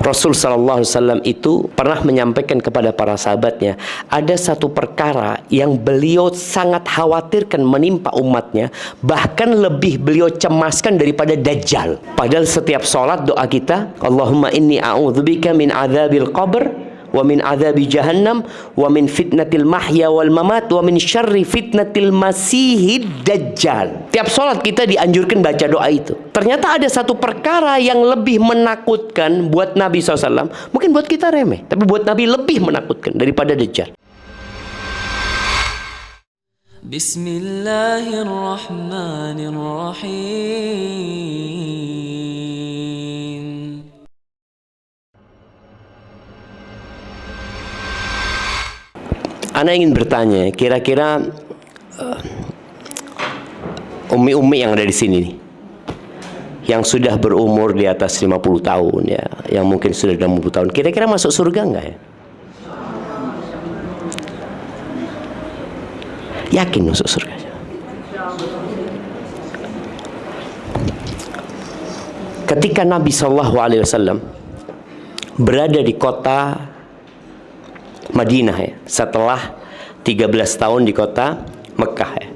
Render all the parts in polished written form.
Rasul sallallahu alaihi wasallam itu pernah menyampaikan kepada para sahabatnya, ada satu perkara yang beliau sangat khawatirkan menimpa umatnya, bahkan lebih beliau cemaskan daripada Dajjal. Padahal setiap sholat doa kita, Allahumma inni a'udzubika min adzabil qabr wa min adzabi jahannam wa min fitnatil mahya wal mamat wa min syarri fitnatil masihid dajjal. Tiap sholat kita dianjurkan baca doa itu. Ternyata ada satu perkara yang lebih menakutkan buat Nabi SAW. Mungkin buat kita remeh, tapi buat Nabi lebih menakutkan daripada Dajjal. Bismillahirrahmanirrahim. Ana ingin bertanya, kira-kira umi-umi yang ada di sini nih, yang sudah berumur di atas 50 tahun ya, yang mungkin sudah 60 tahun, kira-kira masuk surga enggak ya? Yakin masuk surga? Ketika Nabi SAW berada di kota Madinah ya, setelah 13 tahun di kota Mekah ya.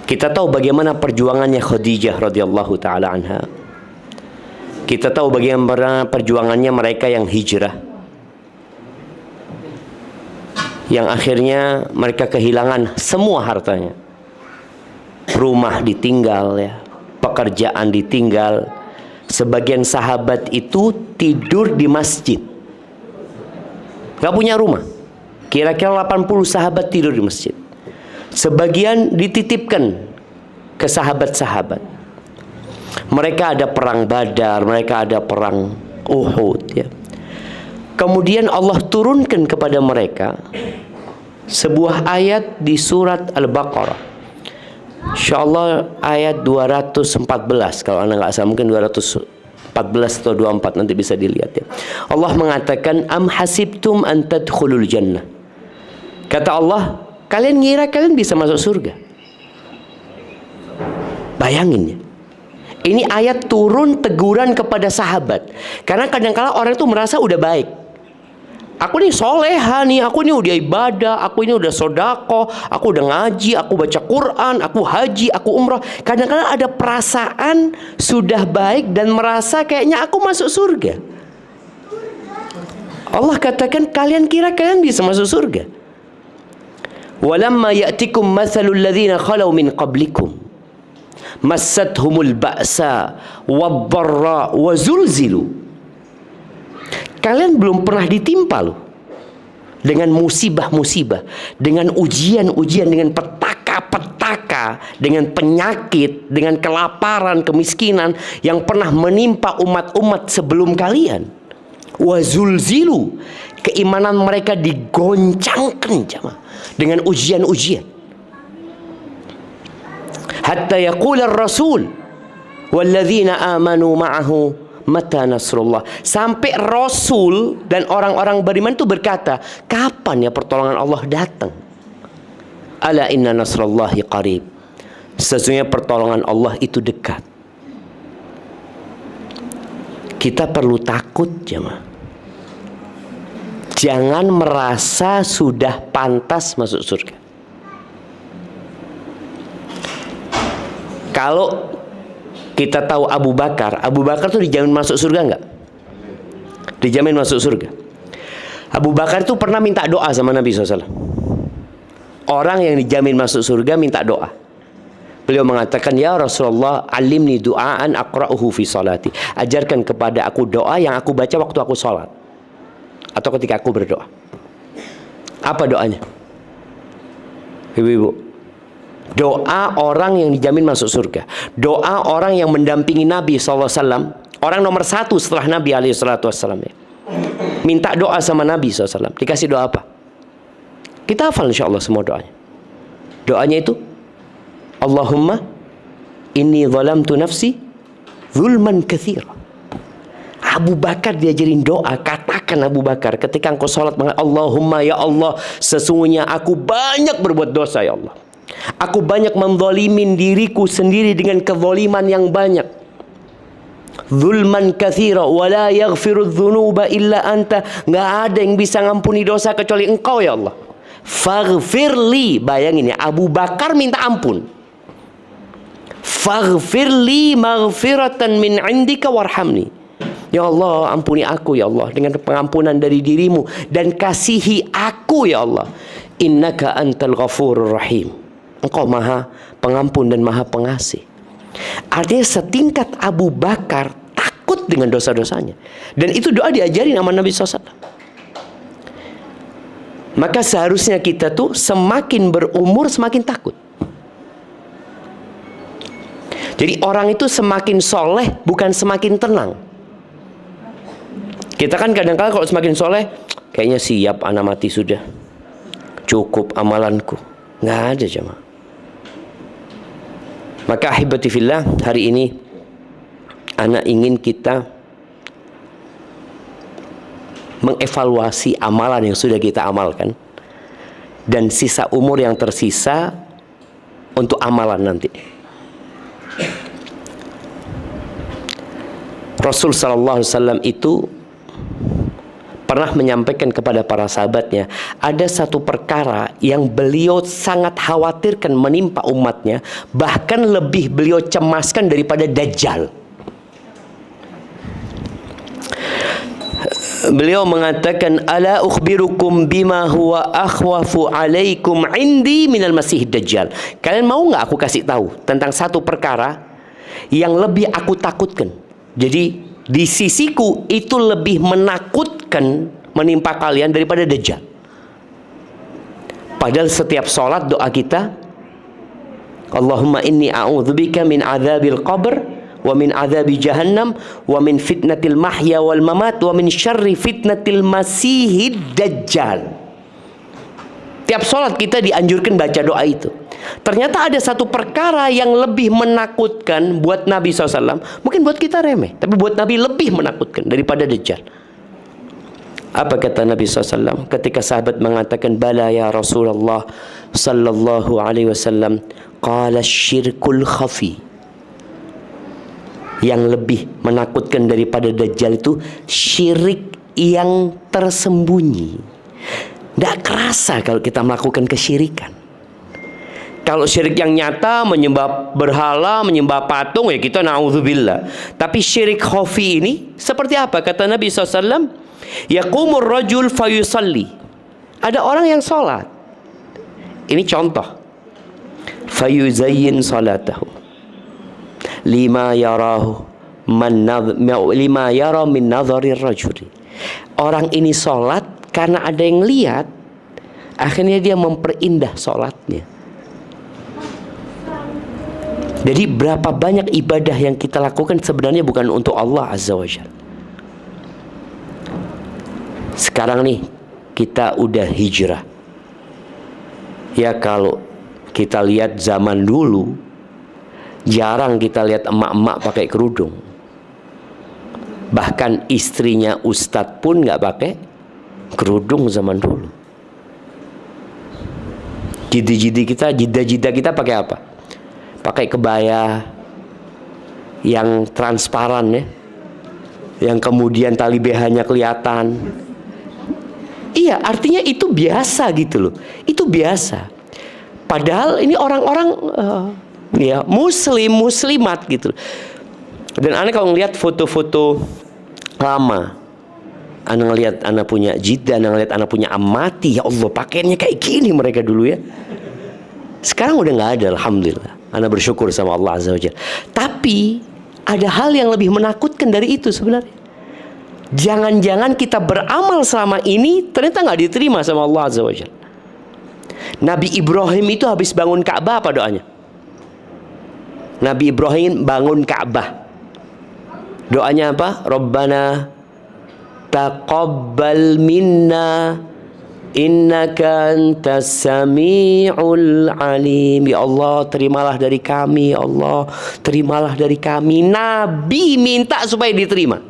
Kita tahu bagaimana perjuangannya Khadijah radhiyallahu taala anha. Kita tahu bagaimana perjuangannya mereka yang hijrah, yang akhirnya mereka kehilangan semua hartanya. Rumah ditinggal ya, pekerjaan ditinggal. Sebagian sahabat itu tidur di masjid, gak punya rumah. Kira-kira 80 sahabat tidur di masjid. Sebagian dititipkan ke sahabat-sahabat. Mereka ada perang Badar, mereka ada perang Uhud ya. Kemudian Allah turunkan kepada mereka sebuah ayat di surat Al-Baqarah. Insyaallah ayat 214 kalau anda nggak salah, mungkin 214 atau 24, nanti bisa dilihat ya. Allah mengatakan, am hasibtum an tadkhulul jannah. Kata Allah, kalian ngira kalian bisa masuk surga? Bayangin ya. Ini ayat turun teguran kepada sahabat. Karena kadang-kala orang itu merasa udah baik. Aku nih soleha nih, aku nih udah ibadah, aku ini udah sodako, aku udah ngaji, aku baca Quran, aku haji, aku umroh. Kadang-kadang ada perasaan sudah baik dan merasa kayaknya aku masuk surga. Allah katakan, kalian kira kalian bisa masuk surga? Walamma ya'tikum mathalul ladzina khalau min qablikum massathumul ba'sa wad-dharra wa zulzilu. Kalian belum pernah ditimpa loh dengan musibah-musibah, dengan ujian-ujian, dengan petaka-petaka, dengan penyakit, dengan kelaparan, kemiskinan yang pernah menimpa umat-umat sebelum kalian. Wazulzilu, keimanan mereka digoncangkan jemaah dengan ujian-ujian. Hatta yaqula ar-rasul walladzina amanu ma'ahu mata nasrullah. Sampai Rasul dan orang-orang beriman itu berkata, kapan ya pertolongan Allah datang? Ala inna nasrullahi qarib. Sesungguhnya pertolongan Allah itu dekat. Kita perlu takut jemaah. Jangan merasa sudah pantas masuk surga. Kalau kita tahu Abu Bakar tuh dijamin masuk surga enggak? Dijamin masuk surga. Abu Bakar tuh pernah minta doa sama Nabi SAW. Orang yang dijamin masuk surga minta doa. Beliau mengatakan, ya Rasulullah, alimni du'aan aqra'uhu fi salati. Ajarkan kepada aku doa yang aku baca waktu aku sholat atau ketika aku berdoa. Apa doanya? Ibu-ibu, doa orang yang dijamin masuk surga, doa orang yang mendampingi Nabi SAW, orang nomor satu setelah Nabi SAW ya. Minta doa sama Nabi SAW, dikasih doa apa? Kita hafal insya Allah semua doanya. Doanya itu, Allahumma inni zalamtu nafsi zulman katsira. Abu Bakar diajarin doa. Katakan Abu Bakar ketika engkau sholat, Allahumma ya Allah, sesungguhnya aku banyak berbuat dosa ya Allah. Aku banyak menzalimin diriku sendiri dengan kezaliman yang banyak. zulman katsira wa la yaghfiru dzunuba illa anta. Nggak ada yang bisa ngampuni dosa kecuali Engkau ya Allah. Faghfirli, bayangin ya, Abu Bakar minta ampun. Faghfirli maghfiratan min indika warhamni. Ya Allah, ampuni aku ya Allah dengan pengampunan dari dirimu, dan kasihi aku ya Allah. Innaka antal ghafurur rahim. Engkau maha pengampun dan maha pengasih. Artinya setingkat Abu Bakar takut dengan dosa-dosanya. Dan itu doa diajarin sama Nabi SAW. Maka seharusnya kita tuh semakin berumur semakin takut. Jadi orang itu semakin soleh bukan semakin tenang. Kita kan kadang-kadang kalau semakin soleh, kayaknya siap anak mati sudah, cukup amalanku. Nggak ada jemaah. Maka ahibati fillah, hari ini anak ingin kita mengevaluasi amalan yang sudah kita amalkan dan sisa umur yang tersisa untuk amalan nanti. Rasul sallallahu alaihi wasallam itu pernah menyampaikan kepada para sahabatnya, ada satu perkara yang beliau sangat khawatirkan menimpa umatnya, bahkan lebih beliau cemaskan daripada Dajjal. Beliau mengatakan, ala ukhbirukum bima huwa akhwafu alaikum indi minal masih dajjal. Kalian mau nggak aku kasih tahu tentang satu perkara yang lebih aku takutkan? Jadi di sisiku itu lebih menakutkan menimpa kalian daripada dajjal. Padahal setiap sholat doa kita, Allahumma inni a'udzubika min adzabil qabr wa min adzabi jahannam wa min fitnatil mahya wal mamat wa min syarri fitnatil masihid dajjal. Tiap sholat kita dianjurkan baca doa itu. Ternyata ada satu perkara yang lebih menakutkan buat Nabi SAW. Mungkin buat kita remeh, tapi buat Nabi lebih menakutkan daripada dajjal. Apa kata Nabi SAW ketika sahabat mengatakan, bala ya Rasulullah sallallahu alaihi wasallam, qala syirkul khafi. Yang lebih menakutkan daripada dajjal itu syirik yang tersembunyi. Tidak kerasa kalau kita melakukan kesyirikan. Kalau syirik yang nyata, menyembah berhala, menyembah patung, ya kita na'udzubillah. Tapi syirik khafi ini seperti apa? Kata Nabi SAW, yaqumur rajul fayusalli. Ada orang yang sholat. Ini contoh. Fayuzayyin salatahu lima yarahu lima yara min nadharir rajuli. Orang ini sholat karena ada yang lihat, akhirnya dia memperindah sholatnya. Jadi berapa banyak ibadah yang kita lakukan sebenarnya bukan untuk Allah Azza wa Jalla. Sekarang nih kita udah hijrah. Ya kalau kita lihat zaman dulu, jarang kita lihat emak-emak pakai kerudung. Bahkan istrinya ustadz pun nggak pakai kerudung zaman dulu. Jida-jida kita pakai apa? Pakai kebaya yang transparan ya, yang kemudian tali BH-nya kelihatan. Iya, artinya itu biasa gitu loh. Itu biasa. Padahal ini orang-orang ya muslimat gitu. Dan aneh kalau ngelihat foto-foto lama, anak ngelihat anak punya jida, anak ngelihat anak punya amati, ya Allah pakaiannya kayak gini mereka dulu ya. Sekarang udah nggak ada, alhamdulillah. Anak bersyukur sama Allah Azza wa Jalla. Tapi ada hal yang lebih menakutkan dari itu sebenarnya. Jangan-jangan kita beramal selama ini ternyata nggak diterima sama Allah Azza wa Jalla. Nabi Ibrahim itu habis bangun Ka'bah apa doanya? Nabi Ibrahim bangun Ka'bah. Doanya apa? Rabbana taqabbal minna innaka antas sami'ul alim. Ya Allah, terimalah dari kami. Ya Allah, terimalah dari kami. Nabi minta supaya diterima.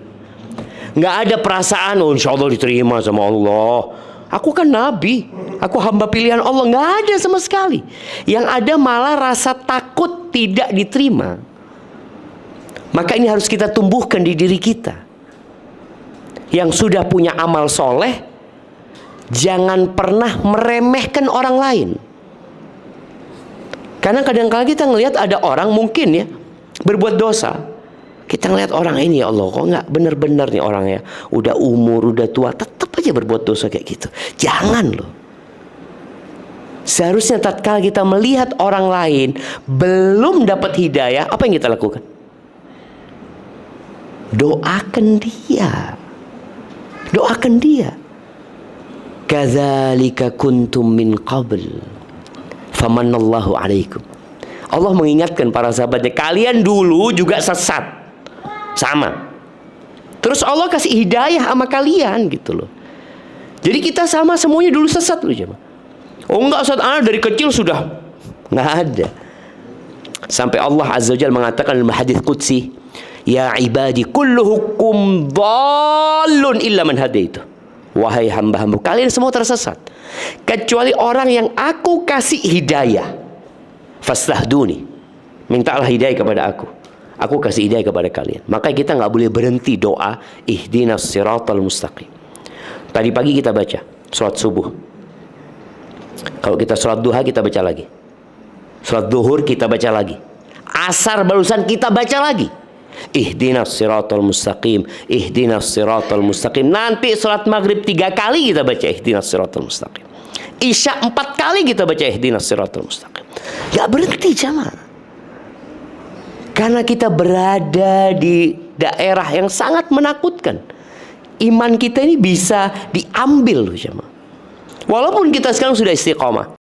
Nggak ada perasaan, oh insya Allah diterima sama Allah. Aku kan Nabi, aku hamba pilihan Allah. Nggak ada sama sekali. Yang ada malah rasa takut tidak diterima. Maka ini harus kita tumbuhkan di diri kita. Yang sudah punya amal soleh, jangan pernah meremehkan orang lain. Karena kadang-kala kita ngelihat ada orang mungkin ya berbuat dosa. Kita ngelihat orang ini, ya Allah, kok nggak benar-benar nih orangnya. Udah umur, udah tua, tetap aja berbuat dosa kayak gitu. Jangan loh. Seharusnya tatkala kita melihat orang lain belum dapat hidayah, apa yang kita lakukan? Doakan dia. Doakan dia. Kadzalika kuntum min qabl famanallahu alaikum. Allah mengingatkan para sahabatnya, kalian dulu juga sesat. Sama. Terus Allah kasih hidayah sama kalian gitu loh. Jadi kita sama semuanya dulu sesat loh jemaah. Oh enggak, Ustaz, anak dari kecil sudah. Enggak ada. Sampai Allah Azza wa Jalla mengatakan dalam hadis qudsi, ya ibadi kulluhukum dhallun illa man hadaitu. Wahai hamba-hamba, kalian semua tersesat kecuali orang yang aku kasih hidayah. Fastahduni, mintalah hidayah kepada aku. Aku kasih hidayah kepada kalian. Maka kita nggak boleh berhenti doa ihdinas siratal mustaqim. Tadi pagi kita baca sholat subuh. Kalau kita sholat duha kita baca lagi. Sholat duhur kita baca lagi. Asar barusan kita baca lagi. Ihdinas siratal mustaqim, ihdinas siratal mustaqim. Nanti sholat maghrib 3 kali kita baca ihdinas siratal mustaqim. Isya 4 kali kita baca ihdinas siratal mustaqim. Gak berhenti jamaah. Karena kita berada di daerah yang sangat menakutkan. Iman kita ini bisa diambil jamaah. Walaupun kita sekarang sudah istiqomah.